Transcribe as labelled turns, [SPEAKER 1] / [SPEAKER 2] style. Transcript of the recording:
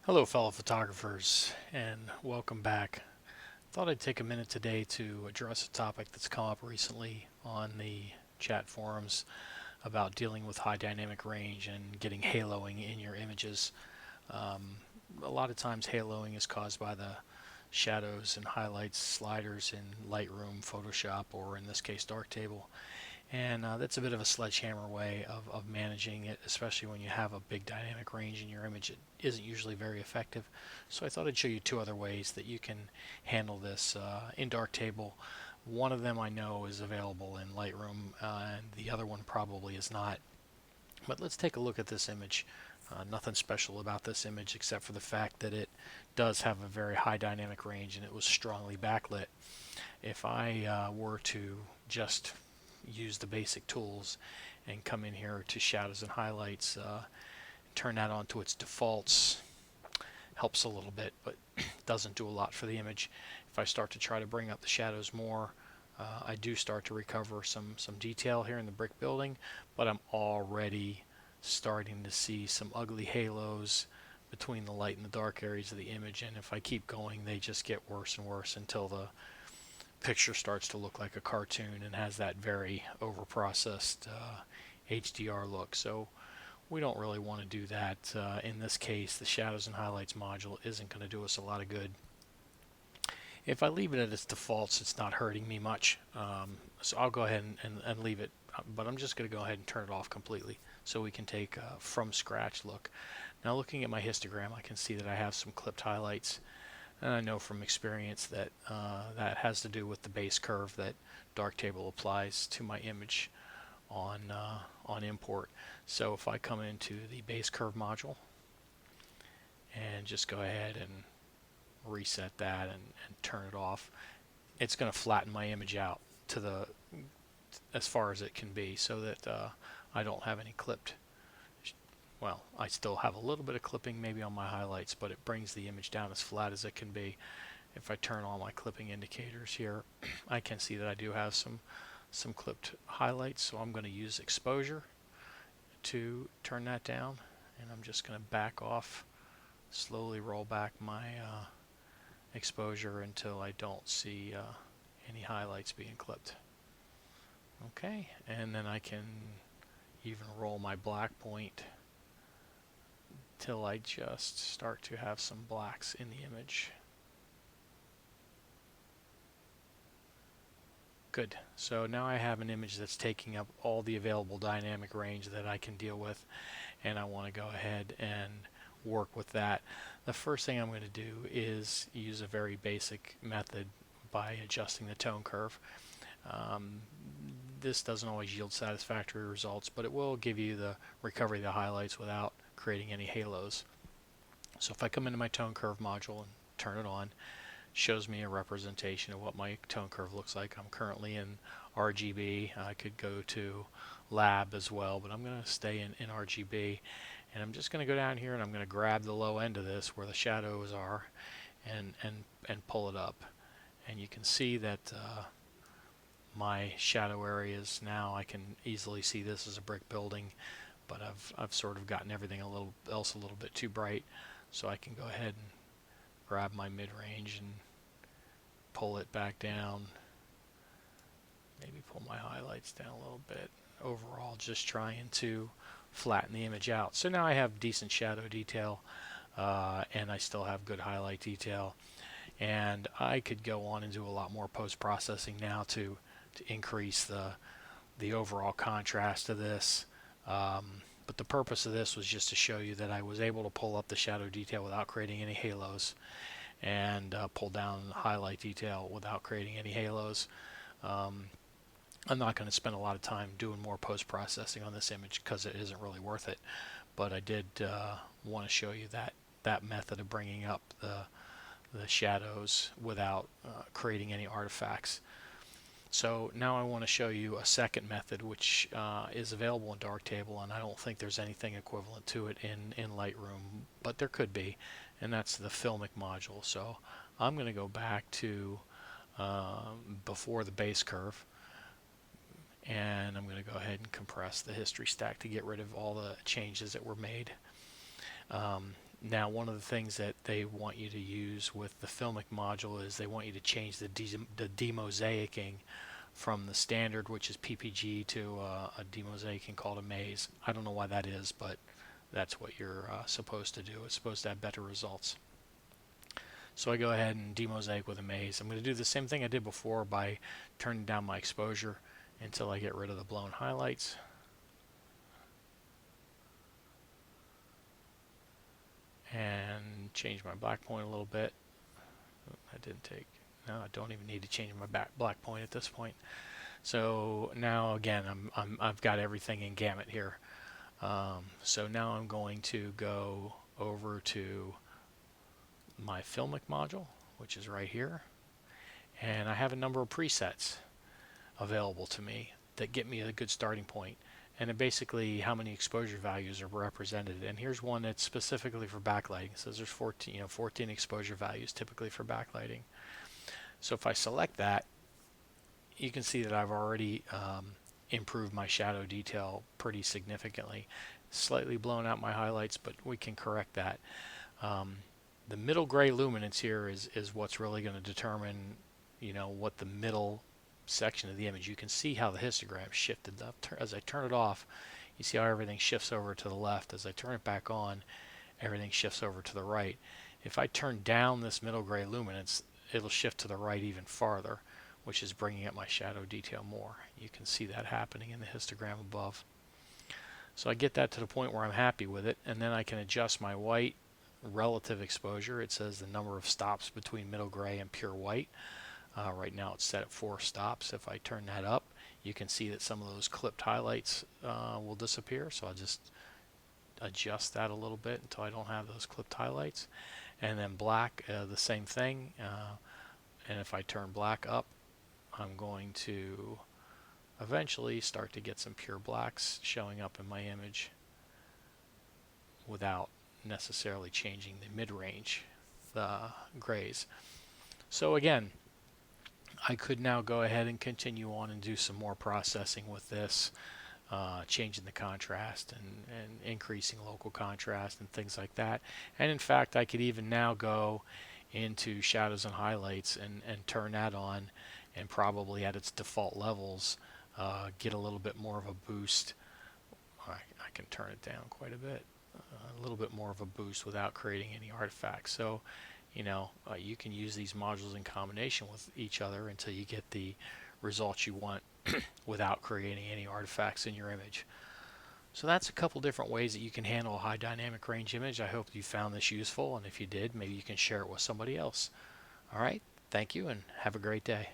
[SPEAKER 1] Hello, fellow photographers, and welcome back. Thought I'd take a minute today to address a topic that's come up recently on the chat forums about dealing with high dynamic range and getting haloing in your images. Um, a lot of times, haloing is caused by the shadows and highlights sliders in Lightroom, Photoshop, or in this case, Darktable. And that's a bit of a sledgehammer way of managing it, especially when you have a big dynamic range in your image. It isn't usually very effective. So I thought I'd show you two other ways that you can handle this in Darktable. One of them I know is available in Lightroom, and the other one probably is not. But let's take a look at this image. Nothing special about this image except for the fact that it does have a very high dynamic range and it was strongly backlit. If I were to just use the basic tools and come in here to shadows and highlights, turn that on to its defaults, helps a little bit, but doesn't do a lot for the image. If I start to try to bring up the shadows more, I do start to recover some detail here in the brick building, but I'm already starting to see some ugly halos between the light and the dark areas of the image, and if I keep going, they just get worse and worse until the picture starts to look like a cartoon and has that very overprocessed HDR look. So we don't really want to do that. In this case, the shadows and highlights module isn't going to do us a lot of good. If I leave it at its defaults, it's not hurting me much. So I'll go ahead and leave it, but I'm just going to go ahead and turn it off completely so we can take a from scratch look. Now looking at my histogram, I can see that I have some clipped highlights. And I know from experience that that has to do with the base curve that Darktable applies to my image on import. So if I come into the base curve module and just go ahead and reset that and turn it off, it's going to flatten my image out to the as far as it can be, so that I don't have any clipped. Well, I still have a little bit of clipping maybe on my highlights, but it brings the image down as flat as it can be. If I turn on my clipping indicators here, I can see that I do have some clipped highlights, so I'm going to use exposure to turn that down, and I'm just going to back off, slowly roll back my exposure until I don't see any highlights being clipped. Okay, and then I can even roll my black point till I just start to have some blacks in the image. Good. So now I have an image that's taking up all the available dynamic range that I can deal with, and I want to go ahead and work with that. The first thing I'm going to do is use a very basic method by adjusting the tone curve. Um, this doesn't always yield satisfactory results, but it will give you the recovery of the highlights without creating any halos. So if I come into my tone curve module and turn it on, shows me a representation of what my tone curve looks like. I'm currently in RGB. I could go to lab as well, but I'm going to stay in RGB. And I'm just going to go down here and I'm going to grab the low end of this where the shadows are and pull it up. And you can see that my shadow areas now, I can easily see this as a brick building, but I've sort of gotten everything a little bit too bright. So I can go ahead and grab my mid-range and pull it back down, maybe pull my highlights down a little bit. Overall, just trying to flatten the image out. So now I have decent shadow detail, and I still have good highlight detail. And I could go on and do a lot more post-processing now to increase the overall contrast of this. But the purpose of this was just to show you that I was able to pull up the shadow detail without creating any halos, and pull down the highlight detail without creating any halos. Um, I'm not going to spend a lot of time doing more post-processing on this image because it isn't really worth it. But I did want to show you that method of bringing up the shadows without creating any artifacts. So now I want to show you a second method which is available in Darktable, and I don't think there's anything equivalent to it in Lightroom, but there could be, and that's the Filmic module. So I'm going to go back to before the base curve, and I'm going to go ahead and compress the history stack to get rid of all the changes that were made. Now, one of the things that they want you to use with the Filmic module is they want you to change the demosaicing from the standard, which is PPG, to a demosaicing called a maze. I don't know why that is, but that's what you're supposed to do. It's supposed to have better results. So I go ahead and demosaic with a maze. I'm going to do the same thing I did before by turning down my exposure until I get rid of the blown highlights. And change my black point a little bit. That didn't take. No, I don't even need to change my black point at this point. So now again, I've got everything in gamut here. So now I'm going to go over to my Filmic module, which is right here, and I have a number of presets available to me that get me a good starting point, and basically how many exposure values are represented. And here's one that's specifically for backlighting. It says there's 14 exposure values typically for backlighting. So if I select that, you can see that I've already improved my shadow detail pretty significantly. Slightly blown out my highlights, but we can correct that. The middle gray luminance here is what's really going to determine, what the middle section of the image. You can see how the histogram shifted. As I turn it off, you see how everything shifts over to the left. As I turn it back on, everything shifts over to the right. If I turn down this middle gray luminance, it'll shift to the right even farther, which is bringing up my shadow detail more. You can see that happening in the histogram above. So I get that to the point where I'm happy with it, and then I can adjust my white relative exposure. It says the number of stops between middle gray and pure white. Right now it's set at 4 stops. If I turn that up, you can see that some of those clipped highlights will disappear. So I'll just adjust that a little bit until I don't have those clipped highlights. And then black, the same thing. And if I turn black up, I'm going to eventually start to get some pure blacks showing up in my image without necessarily changing the mid-range, the grays. So again, I could now go ahead and continue on and do some more processing with this, changing the contrast and increasing local contrast and things like that. And in fact, I could even now go into shadows and highlights and turn that on, and probably at its default levels get a little bit more of a boost. I can turn it down quite a bit. A little bit more of a boost without creating any artifacts. So, you can use these modules in combination with each other until you get the results you want without creating any artifacts in your image. So that's a couple different ways that you can handle a high dynamic range image. I hope you found this useful, and if you did, maybe you can share it with somebody else. All right, thank you and have a great day.